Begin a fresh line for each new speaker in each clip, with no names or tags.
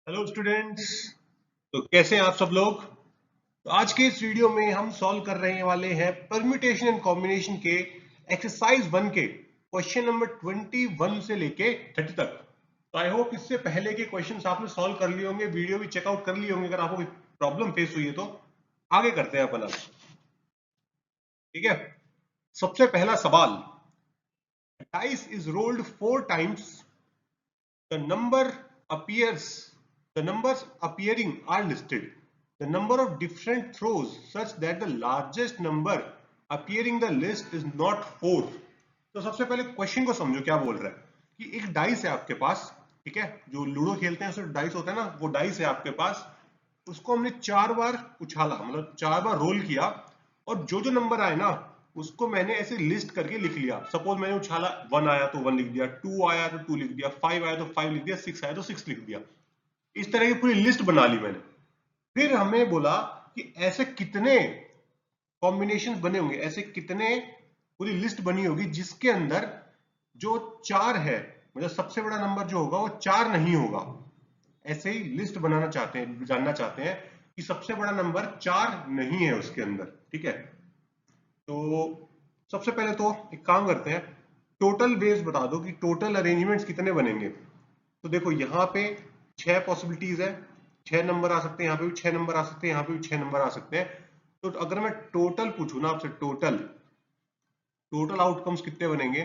Hello students. तो कैसे हैं आप सब लोग। तो आज के इस वीडियो में हम सॉल्व कर रहे वाले हैं परम्यूटेशन एंड कॉम्बिनेशन के एक्सरसाइज 1 के क्वेश्चन नंबर 21 से लेके 30 तक। तो आई होप इससे पहले के क्वेश्चंस आपने सॉल्व कर लिए होंगे, वीडियो भी चेकआउट कर लिए होंगे। अगर आपको कोई प्रॉब्लम फेस हुई है तो आगे करते हैं अपन अब। ठीक है, सबसे पहला सवाल, dice is rolled 4 times, the number appears the numbers appearing are listed, the number of different throws such that the largest number appearing the list is not 4। तो सबसे पहले क्वेश्चन को समझो क्या बोल रहा है कि एक डाइस है आपके पास। ठीक है, जो लूडो खेलते हैं उसमें डाइस होता है ना, वो डाइस है आपके पास। उसको हमने 4 बार उछाला, मतलब 4 बार रोल किया, और जो जो नंबर आए ना उसको मैंने ऐसे लिस्ट करके लिख लिया। सपोज मैंने उछाला 1 आया तो 1 लिख दिया, 2 आया तो 2 लिख दिया, 5 आया तो 5 लिख दिया, 6 आया तो 6 लिख दिया। इस तरह की पूरी लिस्ट बना ली मैंने। फिर हमें बोला कि ऐसे कितने कॉम्बिनेशन बने होंगे, ऐसे कितने पूरी लिस्ट बनी होगी जिसके अंदर जो 4 है, मतलब सबसे बड़ा नंबर जो होगा वो 4 नहीं होगा। ऐसे ही लिस्ट बनाना चाहते हैं, जानना चाहते हैं कि सबसे बड़ा नंबर 4 नहीं है उसके अंदर। ठीक है, तो सबसे पहले तो एक काम करते हैं, टोटल वेज बता दो कि टोटल अरेंजमेंट्स कितने बनेंगे। तो देखो यहाँ पे 6 पॉसिबिलिटीज है, 6 नंबर आ सकते हैं, यहाँ पे भी 6 नंबर आ सकते हैं, यहाँ पे भी 6 नंबर आ सकते हैं। तो अगर मैं टोटल पूछूं ना आपसे, टोटल टोटल आउटकम्स कितने बनेंगे,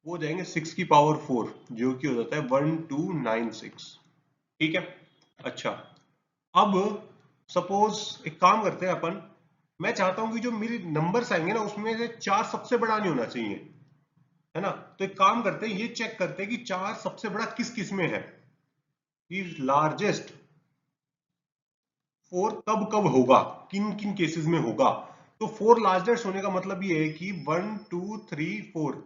वो हो जाएंगे 6 की पावर 4, जो कि हो जाता है 1296। ठीक है, अच्छा, अब सपोज एक काम करते हैं अपन, मैं चाहता हूं कि जो मेरे नंबर्स आएंगे ना उसमें से 4 सबसे बड़ा नहीं होना चाहिए, है ना। तो एक काम करते हैं, ये चेक करते हैं कि 4 सबसे बड़ा किस किस में है, कि लार्जेस्ट 4 कब कब होगा, किन किन केसेस में होगा। तो 4 लार्जेस्ट होने का मतलब ये है कि 1 2 3 4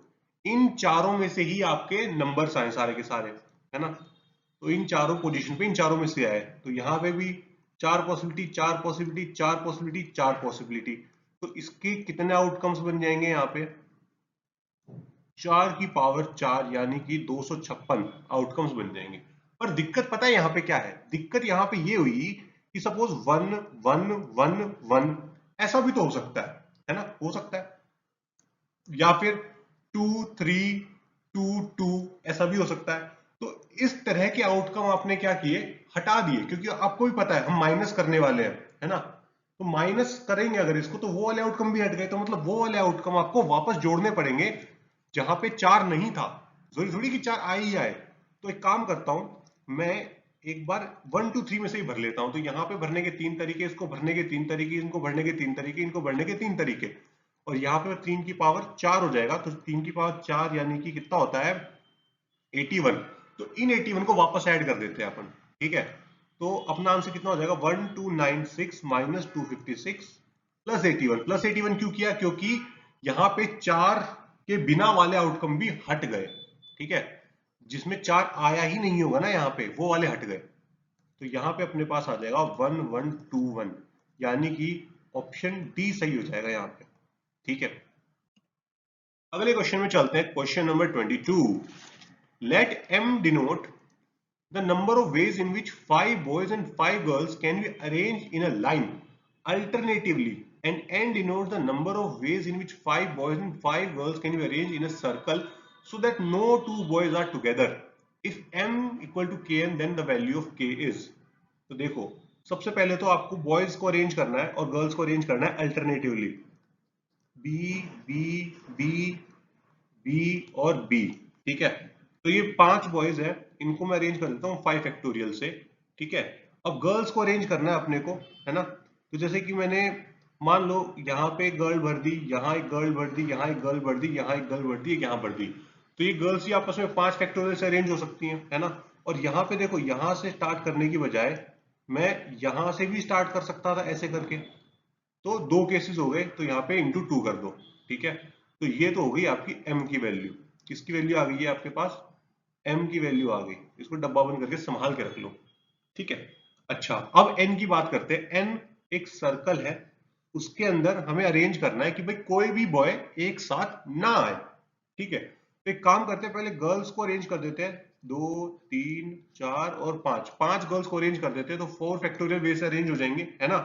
इन चारों में से ही आपके नंबर्स आए सारे के सारे, है ना। तो इन चारों पोजीशन पे इन चारों में से आए, तो यहाँ पे भी 4 पॉसिबिलिटी, 4 पॉसिबिलिटी, 4 पॉसिबिलिटी, 4 पॉसिबिलिटी। तो इसके कितने आउटकम्स बन जाएंगे यहाँ पे, 4 की पावर 4 यानी कि 256 आउटकम्स बन जाएंगे। पर दिक्कत पता है यहाँ पे क्या है, दिक्कत यहाँ पे ये हुई कि सपोज 1 1 1 1 ऐसा भी तो हो सकता है ना, हो सकता है, या फिर 2 3 2 2 ऐसा भी हो सकता है। तो इस तरह के आउटकम आपने क्या किए, हटा दिए, क्योंकि आपको भी पता है हम माइनस करने वाले हैं, है ना। तो माइनस करेंगे अगर इसको तो वो वाले आउटकम भी हट गए, तो मतलब वो वाले आउटकम आपको वापस जोड़ने पड़ेंगे जहां पे 4 नहीं था। जरूरी थोड़ी कि 4 आ ही आए। तो एक काम करता हूं मैं, एक बार 1 2 3 में से ही भर लेता हूं। तो यहाँ पे भरने के 3 तरीके, इसको भरने के 3 तरीके, इनको भरने के 3 तरीके, इनको भरने के 3 तरीके, और यहाँ पे 3 की पावर 4 हो जाएगा। तो 3 की पावर 4 यानी कि कितना होता है 81। तो इन 81 को वापस ऐड कर देते हैं अपन। ठीक है, तो अपना आंसर कितना हो जाएगा 1296 माइनस 256 प्लस 81। प्लस 81 क्यों किया, क्योंकि यहाँ पे 4 के बिना वाले आउटकम भी हट गए। ठीक है, जिसमें 4 आया ही नहीं होगा ना यहाँ पे, वो वाले हट गए। तो यहाँ पे अपने पास आ जाएगा 1121, यानी कि ऑप्शन डी सही हो जाएगा यहाँ पे। ठीक है, अगले क्वेश्चन में चलते हैं, question number 22। Let m denote the number of ways in which 5 boys and 5 girls can be arranged in a line alternatively, and n denotes the number of ways in which 5 boys and 5 girls can be arranged in a circle so that no two boys are together. If m equal to kn, then the value of k is। तो देखो, सबसे पहले तो आपको boys को arrange करना है और गर्ल्स को अरेंज करना है alternatively, B B B B और बी। ठीक है, तो ये 5 बॉयज है, इनको मैं अरेंज कर देता हूँ 5 फैक्टोरियल से। ठीक है, अब गर्ल्स को अरेंज करना है अपने को, है ना। तो जैसे कि मैंने मान लो यहाँ पे एक गर्ल भर दी, यहाँ एक गर्ल भर दी, यहाँ एक गर्ल भर दी, यहाँ एक गर्ल भर दी, यहाँ भर दी। तो ये गर्ल्स ही आपस में 5 फैक्टोरियल से अरेंज हो सकती हैं, है ना। और यहाँ पे देखो, यहाँ से स्टार्ट करने की बजाय मैं यहाँ से भी स्टार्ट कर सकता था ऐसे करके। तो 2 केसेस हो गए, तो यहाँ पे इंटू 2 कर दो। ठीक है, तो ये तो हो गई आपकी m की वैल्यू। किसकी वैल्यू आ गई है आपके पास, m की वैल्यू आ गई। इसको डब्बा बंद करके संभाल के रख लो। ठीक है, अच्छा, अब n की बात करते हैं। n एक सर्कल है, उसके अंदर हमें अरेंज करना है कि भाई कोई भी बॉय एक साथ ना आए। ठीक है, तो एक काम करते हैं, पहले गर्ल्स को अरेंज कर देते हैं, 2 3 4 और 5, 5 गर्ल्स को अरेंज कर देते हैं तो 4 फैक्टोरियल वे से अरेंज हो जाएंगे, है ना।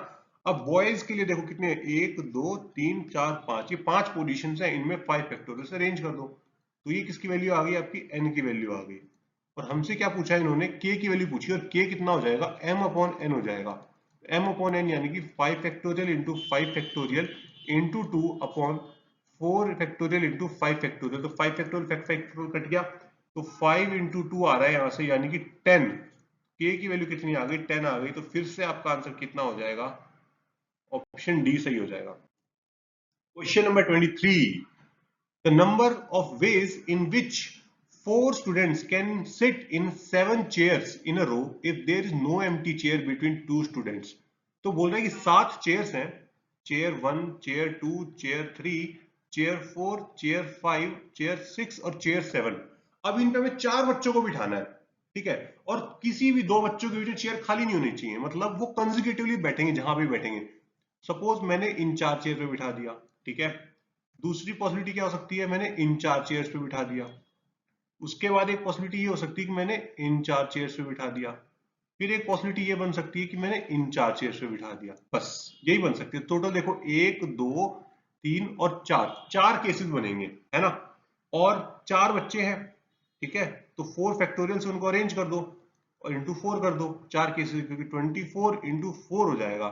अब बॉयज के लिए देखो कितने, 1 2 3 4 5, ये 5 पोजीशन है, इनमें 5 फैक्टोरियल से अरेंज कर दो। तो ये किसकी वैल्यू आ गई, आपकी n की वैल्यू आ गई। और हमसे क्या पूछा है इन्होंने, k की वैल्यू पूछी, और k कितना हो जाएगा, m अपॉन n हो जाएगा। m अपॉन n यानी कि 5 factorial into 5 factorial into 2 upon 4 factorial into 5 factorial. तो 5 फैक्टोरियल फैक्टोरियल कट गया, तो 5 इंटू 2 आ रहा है यहाँ से, यानी कि 10। k की वैल्यू कितनी आ गई, 10 आ गई। तो फिर से आपका आंसर कितना हो जाएगा, ऑप्शन डी सही हो जाएगा। Question number 23, the number of ways in which 4 students can sit in 7 chairs in a row if there is no empty chair between 2 students। तो बोल रहा है कि 7 चेयर्स हैं, chair 1, chair 2, chair 3, chair 4, chair 5, chair 6 और chair 7। अब इन पे हमें 4 बच्चों को बिठाना है, ठीक है। और किसी भी 2 बच्चों के बीच में चेयर खाली नहीं होनी चाहिए, मतलब वो कंसेक्यूटिवली बैठेंगे जहां भी बैठेंगे। सपोज मैंने इन 4 चेयर पे बिठा दिया, ठीक है। दूसरी पॉसिबिलिटी क्या हो सकती है, मैंने इन 4 चेयर्स पे बिठा दिया। उसके बाद एक पॉसिबिलिटी ये हो सकती है कि मैंने इन 4 चेयर्स पे बिठा दिया। फिर एक पॉसिबिलिटी ये बन सकती है कि मैंने इन 4 चेयर्स पे बिठा दिया। बस यही बन सकती है। टोटल देखो 1 2 3 और 4, 4 केसेस बनेंगे, है ना। और 4 बच्चे हैं, ठीक है। तो 4 फैक्टोरियल से उनको अरेंज कर दो और इंटू 4 कर दो, 4 केसेस, क्योंकि 24 इंटू 4 हो जाएगा,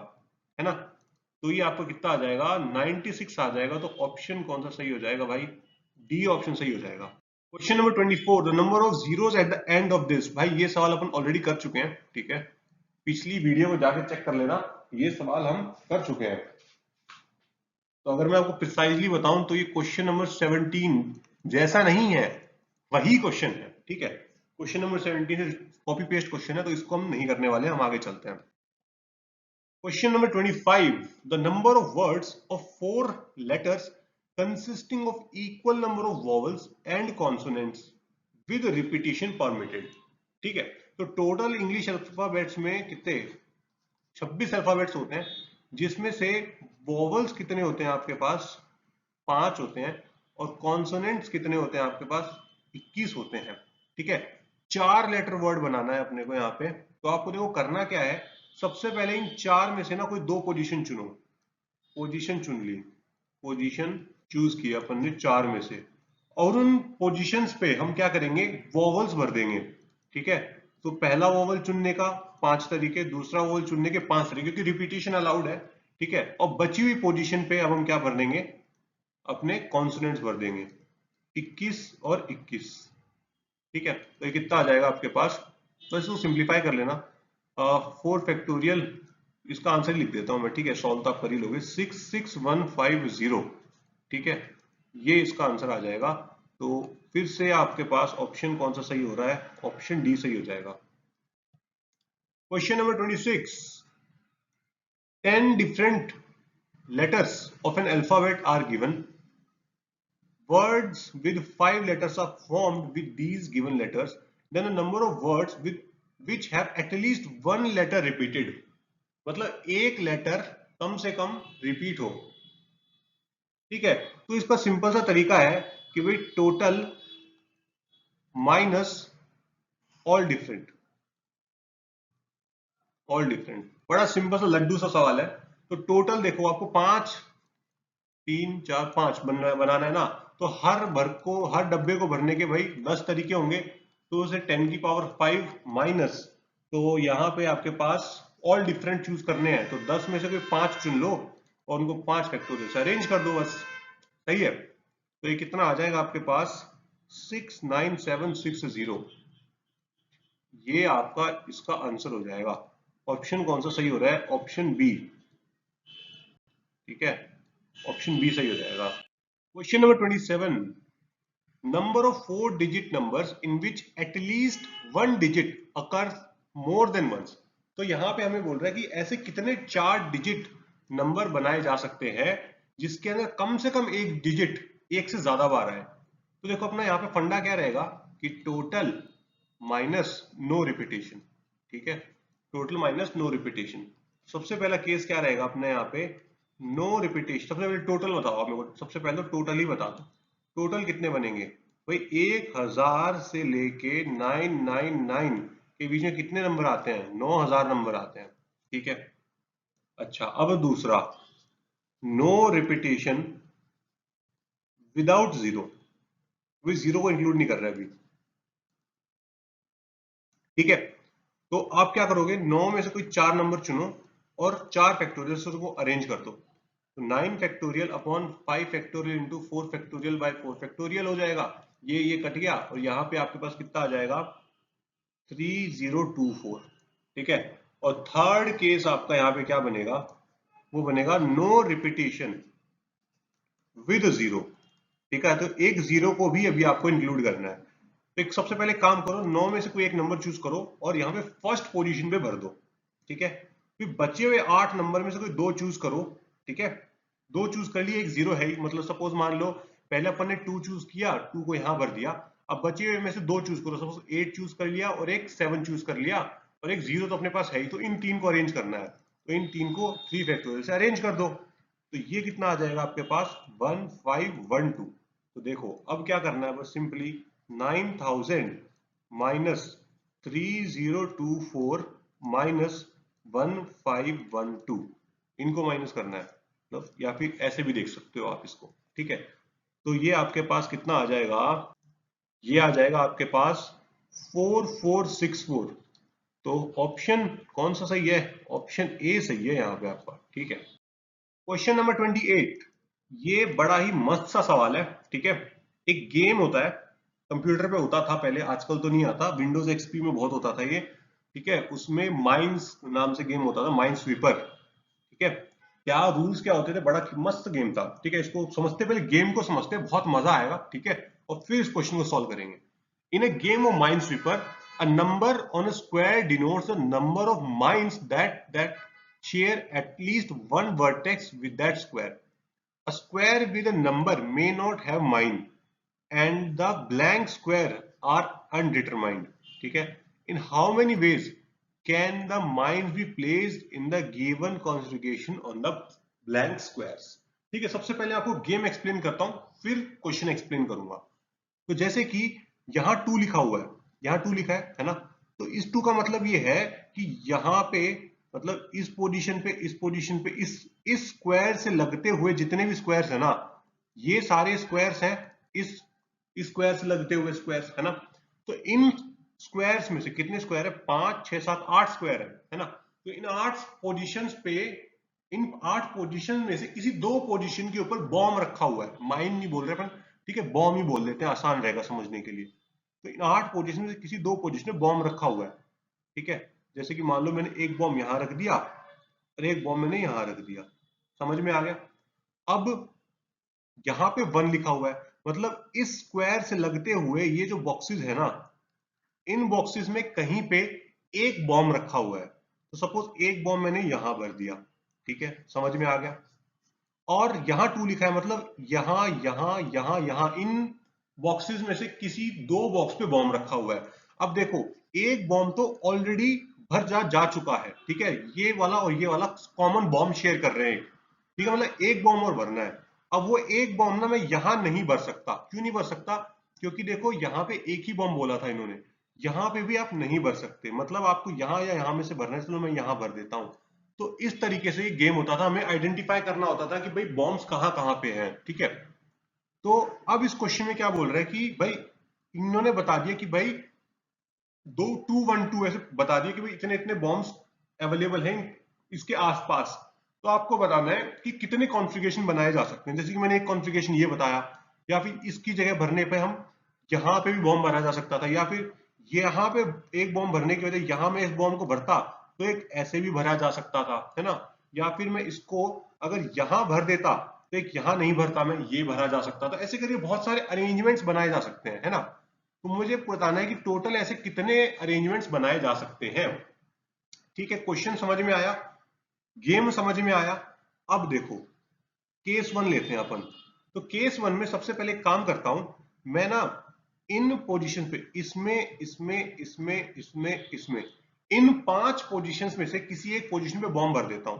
है ना। तो ये आपको कितना आ जाएगा, 96 आ जाएगा। तो ऑप्शन कौन सा सही हो जाएगा भाई, डी ऑप्शन सही हो जाएगा। Question number 24, the number of zeros at the end of this. भाई ये सवाल अपन ऑलरेडी कर चुके हैं, ठीक है। पिछली वीडियो को जाके चेक कर लेना, ये सवाल हम कर चुके हैं। तो अगर मैं आपको प्रिसाइजली बताऊं तो ये क्वेश्चन नंबर 17 जैसा नहीं है, वही क्वेश्चन है, ठीक है। Question number 17 copy paste question है, तो इसको हम नहीं करने वाले, हम आगे चलते हैं। Question number 25. The number of words of 4 letters consisting of equal number of vowels and consonants with repetition permitted। ठीक है। तो टोटल इंग्लिश अल्फाबेट्स में कितने, 26 अल्फाबेट्स होते हैं, जिसमें से वॉवल्स कितने होते हैं आपके पास, 5 होते हैं, और कॉन्सोनेंट्स कितने होते हैं आपके पास, 21 होते हैं, ठीक है। 4 लेटर वर्ड बनाना है अपने को यहाँ पे। तो आपको देखो करना क्या है, सबसे पहले इन 4 में से ना कोई 2 पोजीशन चुनो। पोजीशन चुन ली, पोजीशन चूज किया अपन ने 4 में से, और उन पोजीशंस पे हम क्या करेंगे, वॉवल्स भर देंगे, ठीक है। तो पहला वॉवल चुनने का 5 तरीके, दूसरा वॉवल चुनने के 5 तरीके, क्योंकि रिपीटेशन अलाउड है, ठीक है। और बची हुई पोजीशन पे अब हम क्या भर देंगे, अपने कॉन्सोनेंट्स भर देंगे, 21 और 21, ठीक है। तो ये कितना आ जाएगा आपके पास, तो इसको सिंप्लीफाई कर लेना। 4 फैक्टोरियल, इसका आंसर लिख देता हूं मैं, ठीक है। सॉल्व तो आप कर ही लोगे, 66150, ठीक है। ये इसका आंसर आ जाएगा। तो फिर से आपके पास ऑप्शन कौन सा सही हो रहा है, ऑप्शन डी सही हो जाएगा। Question number 26, 10 different letters of an alphabet are given. Words with 5 letters are formed with these given letters. Then a number of words with which have at least one letter repeated। मतलब एक letter कम से कम repeat हो, ठीक है। तो इसका simple सा तरीका है कि भाई total minus all different, all different. बड़ा सिंपल सा लड्डू सा सवाल है। तो टोटल देखो आपको 5 3 4 5 बनाना है ना। तो हर डब्बे को भरने के भाई 10 तरीके होंगे। तो उसे 10 की पावर 5 माइनस, तो यहाँ पे आपके पास ऑल डिफरेंट चूज करने हैं। तो 10 में से कोई 5 चुन लो और उनको 5 फैक्टोरियल से अरेंज कर दो, बस, सही है। तो ये कितना आ जाएगा आपके पास, 69760। ये आपका इसका आंसर हो जाएगा। ऑप्शन कौन सा सही हो रहा है, ऑप्शन बी, ठीक है। ऑप्शन बी सही हो जाएगा। Question number 27, number of 4 digit numbers in which at least 1 digit occurs more than once. तो यहाँ पे हमें बोल रहा है कि ऐसे कितने 4 डिजिट नंबर बनाए जा सकते हैं जिसके अंदर कम से कम एक डिजिट एक से ज्यादा बार आए। तो देखो अपना यहाँ पे फंडा क्या रहेगा कि टोटल माइनस नो रिपीटेशन, ठीक है। Total minus no repetition. सबसे पहला केस क्या रहेगा अपने यहाँ पे, नो रिपीटेशन। सबसे पहले टोटल बताओ आप मेरे को, सबसे पहले तो टोटल ही बता दो। टोटल कितने बनेंगे भाई, 1000 से लेके 999 के बीच में कितने नंबर आते हैं? 9000 नंबर आते हैं। ठीक है, अच्छा अब दूसरा, नो रिपीटेशन विदाउट जीरो, वो जीरो को इंक्लूड नहीं कर रहा है अभी। ठीक है, तो आप क्या करोगे, 9 में से कोई 4 नंबर चुनो और 4 फैक्टोरियल से उसको अरेंज कर दो। तो 9 factorial upon 5 factorial into 4 factorial by 4 factorial हो जाएगा। ये कट गया और यहाँ पे आपके पास कितना आ जाएगा, 3024। ठीक है, और थर्ड केस आपका यहाँ पे क्या बनेगा, वो बनेगा नो रिपीटेशन विद जीरो। ठीक है, तो एक जीरो को भी अभी आपको इंक्लूड करना है। तो एक सबसे पहले काम करो, 9 में से कोई एक नंबर चूज करो और यहाँ पे फर्स्ट पोजीशन पे भर दो। ठीक है, फिर बचे हुए 8 नंबर में से कोई दो चूज करो। ठीक है, दो चूज कर लिए, एक जीरो है ही, मतलब सपोज मान लो पहले अपन ने 2 चूज किया, 2 को यहाँ भर दिया। अब बचे हुए में से दो चूज करो, सपोज 8 चूज कर लिया और एक 7 चूज कर लिया और एक जीरो तो अपने पास है ही, तो इन तीन को अरेंज करना है। तो इन तीन को 3 फैक्टोरियल से अरेंज कर दो। तो ये कितना आ जाएगा आपके पास, 1512। तो देखो अब क्या करना है, बस सिंपली 9000 माइनस 3024 माइनस 1512, इनको माइनस करना है, मतलब या फिर ऐसे भी देख सकते हो आप इसको। ठीक है, तो ये आपके पास कितना आ जाएगा, ये आ जाएगा आपके पास 4464। तो ऑप्शन कौन सा सही है, ऑप्शन ए सही है यहाँ पे आपका। ठीक है, क्वेश्चन नंबर 28, ये बड़ा ही मस्त सा सवाल है। ठीक है, एक गेम होता है, कंप्यूटर पे होता था पहले, आजकल तो नहीं आता, विंडोज एक्सपी में बहुत होता था ये। ठीक है, उसमें माइंस नाम से गेम होता था, माइंड स्वीपर। ठीक है, क्या रूल्स क्या होते थे, बड़ा मस्त गेम था। ठीक है, इसको समझते, पहले गेम को समझते, बहुत मजा आएगा। ठीक है, और फिर इस क्वेश्चन को सॉल्व करेंगे। In a game of minesweeper, a number on a square denotes the number of mines that share at least one vertex with that square. A square with a number may not have mine and the blank square are undetermined. ठीक है, in how many ways can the mines be placed in the given configuration on the blank squares? ठीक है, सबसे पहले आपको game explain करता हूं, फिर क्वेश्चन एक्सप्लेन करूंगा। तो जैसे कि यहाँ 2 लिखा हुआ है, यहाँ 2 लिखा है ना, तो इस 2 का मतलब ये है कि यहाँ पे, मतलब इस पोजीशन पे, इस पोजीशन पे, इस स्क्वायर से लगते हुए जितने भी स्क्वायर्स है ना, ये सारे स्क्वायर्स हैं, इस स्क्वायर से लगते हुए स्क्वायर्स है ना। तो इन स्क्वायर्स में से कितने स्क्वायर है, 5 6 7 8 स्क्वायर है ना। तो इन 8 पोजीशंस पे, इन 8 पोजीशन में से किसी दो पोजीशन के ऊपर बॉम्ब रखा हुआ है, माइन नहीं बोल रहे अपन, ठीक है, बॉम्ब ही बोल देते हैं, आसान रहेगा समझने के लिए। तो इन 8 पोजीशन में से किसी दो पोजीशन में बॉम्ब रखा हुआ है। ठीक है, जैसे कि मान लो मैंने एक बॉम्ब यहां रख दिया और एक बॉम्ब मैंने यहां रख दिया, समझ में आ गया। अब यहाँ पे 1 लिखा हुआ है, मतलब इस स्क्वायर से लगते हुए ये जो बॉक्सेस है ना, इन बॉक्सेस में कहीं पे एक बॉम्ब रखा हुआ है। तो सपोज एक बॉम्ब मैंने यहां भर दिया। ठीक है, समझ में आ गया। और यहाँ 2 लिखा है, मतलब यहां यहां यहां यहां इन बॉक्सेस में से किसी दो बॉक्स पे बॉम्ब रखा हुआ है। अब देखो, एक बॉम्ब तो ऑलरेडी भर जा चुका है। ठीक है, ये वाला और ये वाला कॉमन बॉम्ब शेयर कर रहे हैं। ठीक है, मतलब एक बॉम्ब और भरना है। अब वो एक बॉम्ब ना मैं यहां नहीं भर सकता, क्यों नहीं भर सकता, क्योंकि देखो यहाँ पे एक ही बॉम्ब बोला था इन्होंने, यहाँ पे भी आप नहीं भर सकते, मतलब आपको यहाँ या यहाँ में से भरना है, चलो मैं यहाँ भर देता हूँ। तो इस तरीके से ये गेम होता था, हमें आइडेंटिफाई करना होता था कि भाई बॉम्ब्स कहाँ कहाँ पे हैं। ठीक है, तो अब इस क्वेश्चन में क्या बोल रहे हैं कि भाई इन्होंने बता दिया कि भाई 2 2 1 2 ऐसे बता दिया कि भाई इतने इतने बॉम्ब्स अवेलेबल हैं इसके आसपास। तो आपको बताना है कि कितने कॉन्फ़िगरेशन बनाए जा सकते हैं। जैसे कि मैंने एक कॉन्फ़िगरेशन ये बताया, या फिर इसकी जगह भरने पे हम यहाँ पे भी बॉम्ब भरा जा सकता था, या फिर यहाँ पे एक बॉम्ब भरने की वजह यहाँ में इस बॉम्ब को भरता तो एक ऐसे भी भरा जा सकता था, है ना। या फिर मैं इसको अगर यहाँ भर देता तो एक यहाँ नहीं भरता, मैं ये भरा जा सकता था। ऐसे करके बहुत सारे अरेंजमेंट्स बनाए जा सकते हैं, है ना। तो मुझे बताना है कि टोटल ऐसे कितने अरेंजमेंट्स बनाए जा सकते हैं। ठीक है, क्वेश्चन समझ में आया, गेम समझ में आया। अब देखो केस 1 लेते हैं अपन। तो केस 1 में सबसे पहले काम करता हूं मैं ना, इन पोजीशन पे, इसमें इसमें इसमें इसमें इसमें इन 5 पोजीशंस में से किसी एक पोजीशन पे बॉम्ब भर देता हूं।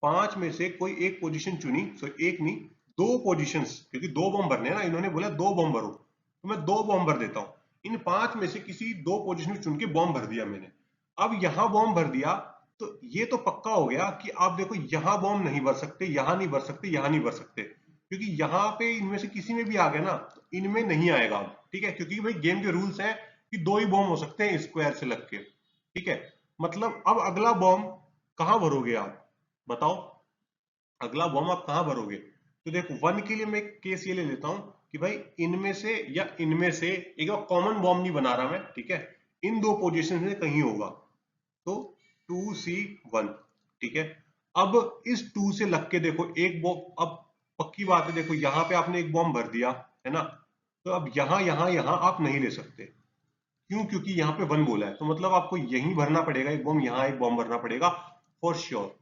5 में से कोई एक पोजीशन चुनी, सो एक नहीं, दो पोजीशंस, क्योंकि दो बॉम्ब भरने हैं ना, इन्होंने बोला दो बॉम्ब भरो, तो मैं दो बॉम्ब भर देता हूं। इन 5 में से किसी 2 पोजीशन में चुन के बॉम्ब भर दिया मैंने। अब यहाँ बॉम्ब भर दिया तो ये तो पक्का हो गया कि आप देखो यहाँ बॉम्ब नहीं भर सकते, यहाँ नहीं भर सकते, यहाँ नहीं भर सकते, क्योंकि यहाँ पे इनमें से किसी में भी आ गया ना तो इनमें नहीं आएगा अब, ठीक है, क्योंकि भाई गेम के रूल्स हैं कि 2 ही बॉम्ब हो सकते हैं स्क्वायर से लग के, ठीक है। मतलब अब अगला बॉम्ब कहाँ भरोगे आप बताओ, अगला बॉम्ब आप कहाँ भरोगे? तो देखो 1 के लिए मैं केस ये ले लेता हूं कि भाई इनमें से या इनमें से एक कॉमन बॉम्ब नहीं बना रहा मैं, ठीक है, इन 2 पोजीशन में कहीं होगा, तो 2C1, ठीक है। अब इस 2 से लग के देखो एक बॉम्ब, अब पक्की बात है देखो यहाँ पे आपने एक बॉम्ब भर दिया है ना, तो अब यहाँ यहाँ यहाँ आप नहीं ले सकते, क्यों? क्योंकि यहाँ पे 1 बोला है, तो मतलब आपको यहीं भरना पड़ेगा एक बॉम्ब, यहाँ एक बॉम्ब भरना पड़ेगा फॉर श्योर,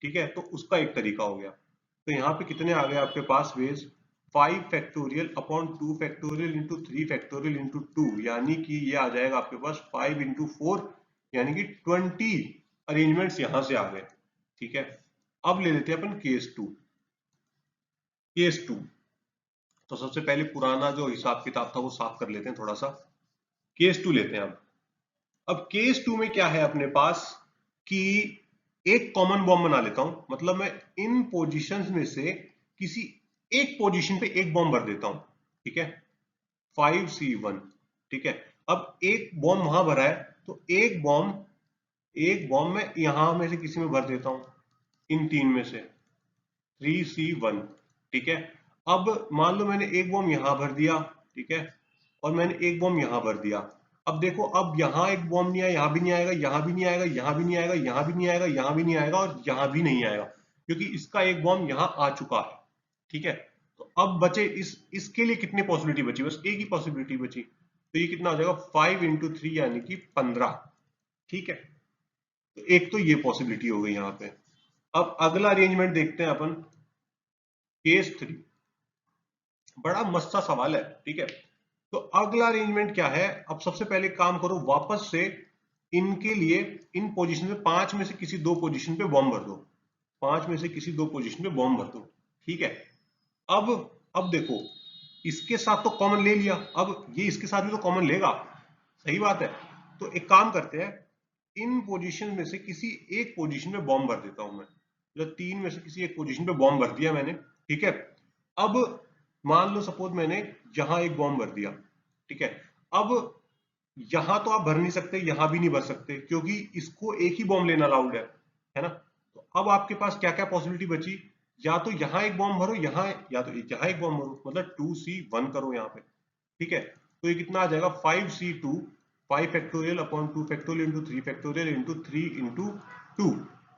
ठीक है। तो उसका एक तरीका हो गया। तो यहाँ पे कितने आ गए आपके पास ways? 5 factorial upon 2 factorial into 3 factorial into 2, यानी कि ये आ जाएगा आपके पास 5 इंटू 4, यानी कि 20 अरेंजमेंट्स यहां से आ गए, ठीक है। अब ले लेते हैं अपन केस 2। केस 2, तो सबसे पहले पुराना जो हिसाब किताब था वो साफ कर लेते हैं थोड़ा सा। केस 2 लेते हैं अब केस 2 में क्या है अपने पास कि एक कॉमन बॉम्ब बना लेता हूं, मतलब मैं इन पोजीशंस में से किसी एक पोजीशन पे एक बॉम्ब भर देता हूं, ठीक है, 5C1, ठीक है। अब एक बॉम्ब वहां भरा है तो एक बॉम्ब मैं यहां में से किसी में भर देता हूं, इन 3 में से 3C1, ठीक है। अब मान लो मैंने एक बॉम्ब यहां भर दिया, ठीक है, और मैंने एक बॉम्ब यहां भर दिया। अब देखो अब यहां एक बॉम्ब नहीं आया, यहां भी नहीं आएगा, यहां भी नहीं आएगा, यहां भी नहीं आएगा, यहां भी नहीं आएगा, यहां भी नहीं आएगा और यहां भी नहीं आएगा, क्योंकि इसका एक बॉम्ब यहां आ चुका है, ठीक है। तो अब बचे इसके लिए कितनी पॉसिबिलिटी बची? बस एक ही पॉसिबिलिटी बची, तो ये कितना हो जाएगा 5 इंटू 3 यानी कि 15, ठीक है। तो एक तो ये पॉसिबिलिटी हो गई यहां पे। अब अगला अरेंजमेंट देखते हैं अपन, केस 3, बड़ा मस्त सा सवाल है, ठीक है। तो अगला अरेंजमेंट क्या है? अब सबसे पहले काम करो, वापस से इनके लिए इन पोजीशन में 5 में से किसी 2 पोजीशन पे बॉम्ब भर दो, 5 में से किसी 2 पोजीशन पे बॉम्ब भर दो, ठीक है। अब अब देखो इसके साथ तो कॉमन ले लिया, अब ये इसके साथ भी तो कॉमन लेगा, सही बात है। तो एक काम करते हैं, इन पोजीशन में से किसी एक पोजीशन में बॉम्ब भर देता हूं मैं, मतलब 3 में से किसी एक पोजीशन पे बॉम्ब भर दिया मैंने, ठीक है। अब मान लो सपोज मैंने यहां एक बॉम्ब भर दिया, ठीक है। अब यहां तो आप भर नहीं सकते, यहां भी नहीं भर सकते, क्योंकि इसको एक ही बॉम्ब लेना अलाउड है ना। तो अब आपके पास क्या क्या पॉसिबिलिटी बची? या तो यहां एक बॉम्ब भरो, यहां, या तो यहां एक बॉम्ब भरो, मतलब 2C1 करो यहाँ पे, ठीक है। तो ये कितना आ जाएगा 5C2, 5 factorial upon 2 factorial into 3 factorial into 3 into 2,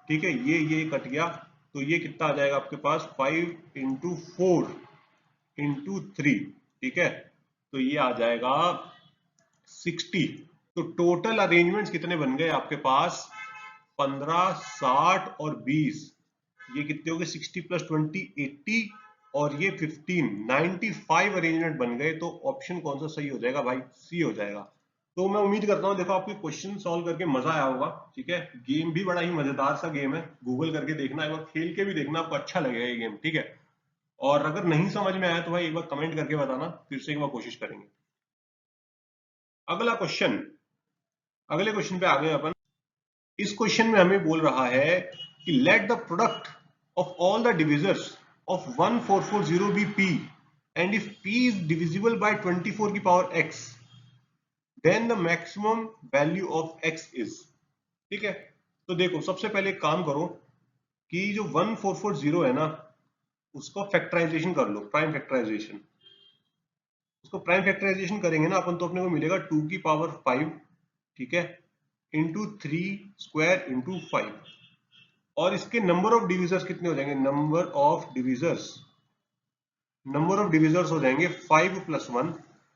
ठीक है। ये कट गया, तो ये कितना आ जाएगा आपके पास 5 इंटू 4 इंटू 3, ठीक है। तो ये आ जाएगा 60। तो टोटल अरेंजमेंट्स कितने बन गए आपके पास? 15, 60 और 20, ये कितने हो गए? 60 प्लस 20 80 और ये 15 95 अरेंजमेंट बन गए। तो ऑप्शन कौन सा सही हो जाएगा भाई? सी हो जाएगा। तो मैं उम्मीद करता हूं देखो आपके क्वेश्चन सॉल्व करके मजा आया होगा, ठीक है। गेम भी बड़ा ही मजेदार सा गेम है, गूगल करके देखना, एक बार खेल के भी देखना, आपको अच्छा लगेगा ये गेम, ठीक है। और अगर नहीं समझ में आया तो भाई एक बार कमेंट करके बताना, फिर से एक बार कोशिश करेंगे। अगला क्वेश्चन, अगले क्वेश्चन पे आ गए अपन। इस क्वेश्चन में हमें बोल रहा है कि let the product of all the divisors of 1440 be p and if p is divisible by 24 की power x, then the maximum value of x is, ठीक है। तो देखो सबसे पहले एक काम करो कि जो 1440 है ना, उसको फैक्टराइजेशन कर लो, प्राइम फैक्टराइजेशन। उसको प्राइम फैक्टराइजेशन करेंगे ना अपन, तो अपने को मिलेगा 2 की पावर 5, ठीक है, इंटू 3 स्क्वायर इंटू 5। और इसके नंबर ऑफ डिविजर्स कितने हो जाएंगे? नंबर ऑफ डिविजर्स हो जाएंगे 5 प्लस 1।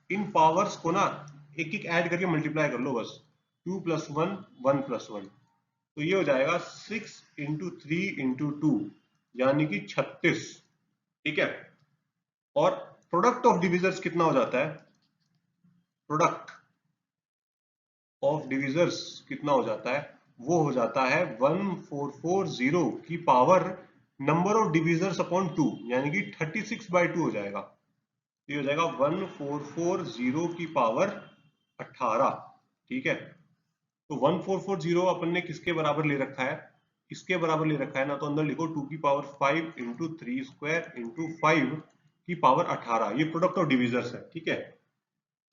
इन पावर्स को ना एक एक ऐड करके मल्टीप्लाई कर लो बस, 2 प्लस 1 1 प्लस 1, तो ये हो जाएगा 6 इंटू 3 इंटू 2, यानी कि 36, ठीक है। और प्रोडक्ट ऑफ डिविजर्स कितना हो जाता है? प्रोडक्ट ऑफ डिविजर्स कितना हो जाता है? वो हो जाता है 1440 की power number of divisors upon 2, यानी कि 36/2 हो जाएगा। ये हो जाएगा 1440 की पावर 18, ठीक है। तो 1440 अपन ने किसके बराबर ले रखा है, इसके बराबर ले रखा है ना, तो अंदर लिखो 2 की पावर 5 इंटू 3 स्क्वायर इंटू 5 की पावर 18, ये प्रोडक्ट ऑफ डिविजर्स है, ठीक है।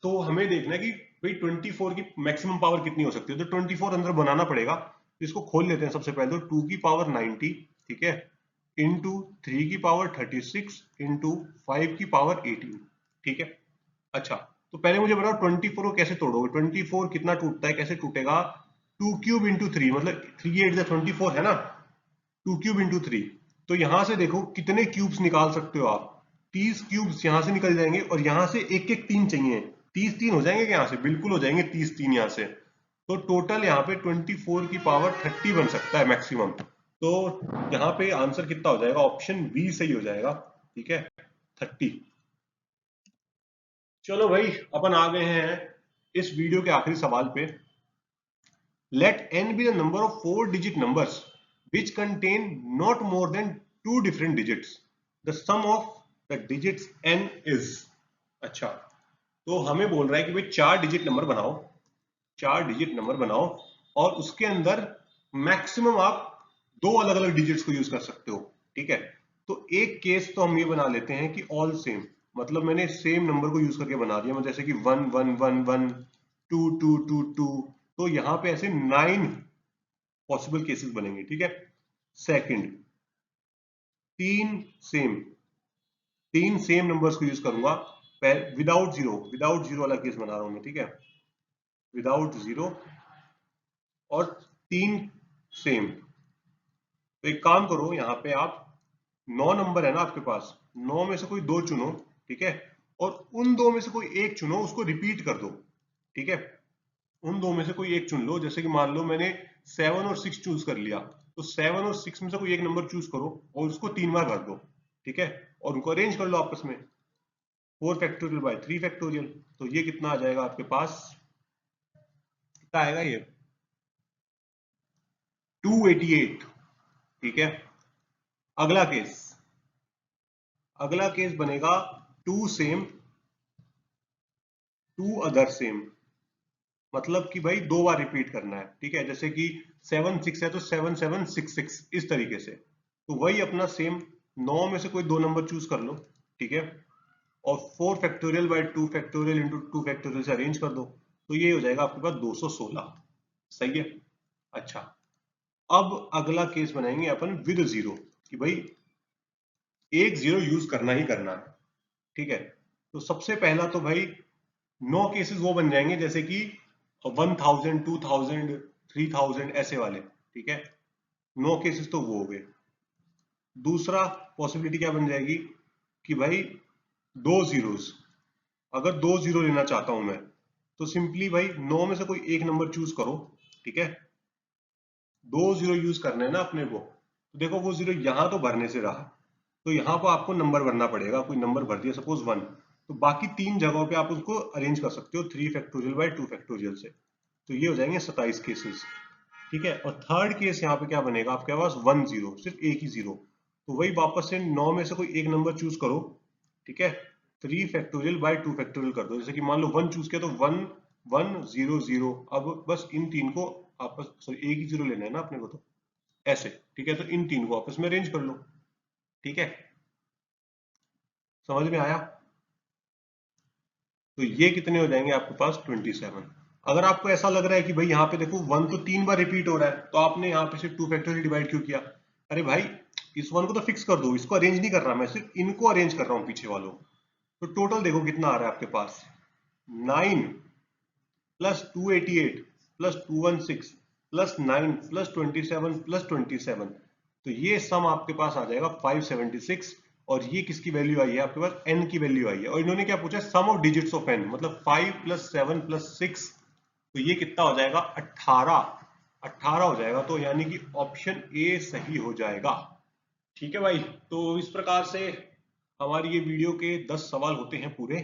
तो हमें देखना है कि भाई 24 की मैक्सिमम पावर कितनी हो सकती है, तो 24 अंदर बनाना पड़ेगा। तो इसको खोल लेते हैं सबसे पहले, तो 2 की पावर 90, ठीक है, इंटू 3 की पावर 36 इंटू 5 की पावर 18, ठीक है। अच्छा, तो पहले मुझे बताओ 24 को कैसे तोड़ोगे, 24 कितना टूटता है, कैसे टूटेगा, 2 क्यूब इंटू 3, मतलब 3 8 24 है ना, 2 क्यूब इंटू 3। तो यहां से देखो कितने क्यूब्स निकाल सकते हो आप, 30 क्यूब्स यहां से निकल जाएंगे, और यहां से एक एक तीन चाहिए, 30 तीन हो जाएंगे, यहाँ से बिल्कुल हो जाएंगे 30 तीन यहाँ से। तो टोटल यहाँ पे 24 की पावर 30 बन सकता है मैक्सिमम। तो यहाँ पे आंसर कितना हो जाएगा, ऑप्शन बी सही हो जाएगा, ठीक है, 30। चलो भाई, अपन आ गए हैं इस वीडियो के आखिरी सवाल पे। Let n be the number of 4-digit numbers which contain not more than 2 different digits. The sum of the digits n is। अच्छा, तो हमें बोल रहा है कि भाई 4 डिजिट नंबर बनाओ, 4 डिजिट नंबर बनाओ, और उसके अंदर मैक्सिमम आप 2 अलग अलग डिजिट्स को यूज कर सकते हो, ठीक है। तो एक केस तो हम ये बना लेते हैं कि ऑल सेम, मतलब मैंने सेम नंबर को यूज करके बना दिया, जैसे कि 1 1 1 1, 2 2 2 2। तो यहां पे ऐसे 9 पॉसिबल केसेस बनेंगे, ठीक है। सेकंड, तीन सेम, तीन सेम नंबर्स को यूज करूंगा, विदाउट जीरो, विदाउट जीरो वाला केस बना रहा हूं मैं, ठीक है, विदाउट जीरो, और तीन सेम। तो एक काम करो, यहाँ पे आप 9 नंबर है ना आपके पास, 9 में से कोई 2 चुनो, ठीक है, और उन 2 में से कोई एक चुनो, उसको रिपीट कर दो, ठीक है। उन 2 में से कोई एक चुन लो, जैसे कि मान लो मैंने 7 और 6 चूज कर लिया, तो 7 और 6 में से कोई एक नंबर चूज करो और उसको 3 बार भर दो, ठीक है, और उनको अरेंज कर लो आपस में, 4 फैक्टोरियल बाय 3 फैक्टोरियल। तो ये कितना आ जाएगा आपके पास, कितना आएगा ये, 288, ठीक है। अगला केस, अगला केस बनेगा 2 सेम 2 अदर सेम, मतलब कि भाई 2 बार रिपीट करना है, ठीक है, जैसे कि 7 6 है तो 7 7 6 6, इस तरीके से। तो वही अपना सेम, 9 में से कोई 2 नंबर चूज कर लो, ठीक है, और 4 factorial by 2 factorial into 2 factorial से अरेंज कर दो, तो ये हो जाएगा आपके पास 216, सही है। अच्छा, अब अगला केस बनाएंगे अपन विद जीरो, कि भाई एक जीरो यूज करना ही करना है, ठीक है। तो सबसे पहला तो भाई 9 केसेस वो बन जाएंगे, जैसे कि 1000 2000 3000 ऐसे वाले, ठीक है, 9 केसेस तो वो हो गए। दूसरा पॉसिबिलिटी क्या बन जाएगी कि भाई 2 जीरोस, अगर 2 जीरो लेना चाहता हूं मैं, तो सिंपली भाई 9 में से कोई एक नंबर चूज करो, ठीक है, 2 जीरो यूज करना है ना अपने को, तो देखो वो जीरो यहां तो भरने से रहा, तो यहां पर आपको नंबर भरना पड़ेगा, कोई नंबर भर दिया सपोज 1, तो बाकी 3 जगहों पे आप उसको अरेंज कर सकते हो 3 फैक्टोरियल बाय 2 फैक्टोरियल से। तो ये हो जाएंगे 27 केसेस, ठीक है। और थर्ड केस यहाँ पे क्या बनेगा आपके पास, 1 जीरो, सिर्फ एक ही जीरो, तो वही वापस से 9 में से कोई एक नंबर चूज करो, ठीक है, 3 फैक्टोरियल बाय 2 फैक्टोरियल कर दो, जैसे कि मान लो 1 चूज किया तो 1 1 0 0, अब बस इन तीन को आपस, सॉरी एक ही जीरो लेना है ना अपने को, तो ऐसे, ठीक है, तो इन तीन को आपस में अरेंज कर लो, ठीक है, समझ में आया। तो ये कितने हो जाएंगे आपके पास, 27। अगर आपको ऐसा लग रहा है कि भाई यहाँ पे देखो 1 तो 3 बार रिपीट हो रहा है, तो आपने यहाँ पे सिर्फ 2 फैक्टोरियल डिवाइड क्यों किया, अरे भाई इस 1 को तो फिक्स कर दो, इसको अरेंज नहीं कर रहा मैं, सिर्फ इनको अरेंज कर रहा हूँ पीछे वालों। तो टोटल देखो कितना आ रहा है आपके पास, 9 plus 288 plus 216 plus 9 plus 27 plus 27, तो ये सम आपके पास आ जाएगा 576। और ये किसकी वैल्यू आई है आपके पास, n की वैल्यू आई है, और इन्होंने क्या पूछा, सम ऑफ डिजिट्स ऑफ n, मतलब 5 प्लस 7 प्लस 6, तो ये कितना हो जाएगा, 18, 18 हो जाएगा, तो यानी कि ऑप्शन ए सही हो जाएगा, ठीक है भाई। तो इस प्रकार से हमारी ये वीडियो के 10 सवाल होते हैं पूरे,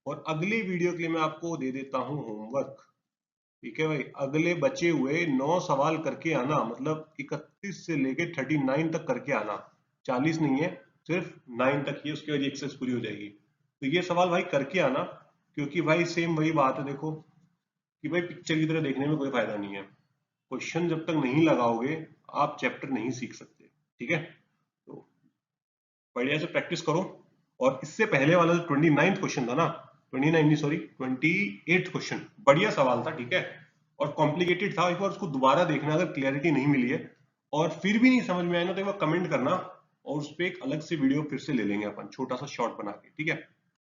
और अगले वीडियो के लिए मैं आपको दे देता हूं होमवर्क, ठीक है भाई, अगले बचे हुए 9 सवाल करके आना, मतलब 31 से लेके 39 तक करके आना, 40 नहीं है, सिर्फ 9 तक ही, उसके बाद एक्सेस पूरी हो जाएगी। तो ये सवाल भाई करके आना, क्योंकि भाई सेम वही बात है, देखो कि भाई पिक्चर की तरह देखने में कोई फायदा नहीं है। क्वेश्चन जब तक नहीं लगाओगे आप चैप्टर नहीं सीख सकते, ठीक है। तो बढ़िया से प्रैक्टिस करो। और इससे पहले वाला जो 29th क्वेश्चन था ना, 29 नहीं सॉरी 28th क्वेश्चन, बढ़िया सवाल था, ठीक है, और कॉम्प्लिकेटेड था। एक बार उसको दोबारा देखना अगर क्लैरिटी नहीं मिली है, और फिर भी नहीं समझ में आया ना तो एक बार कमेंट करना, और उस पर एक अलग से वीडियो फिर से ले लेंगे अपन, छोटा सा शॉर्ट बना के, ठीक है।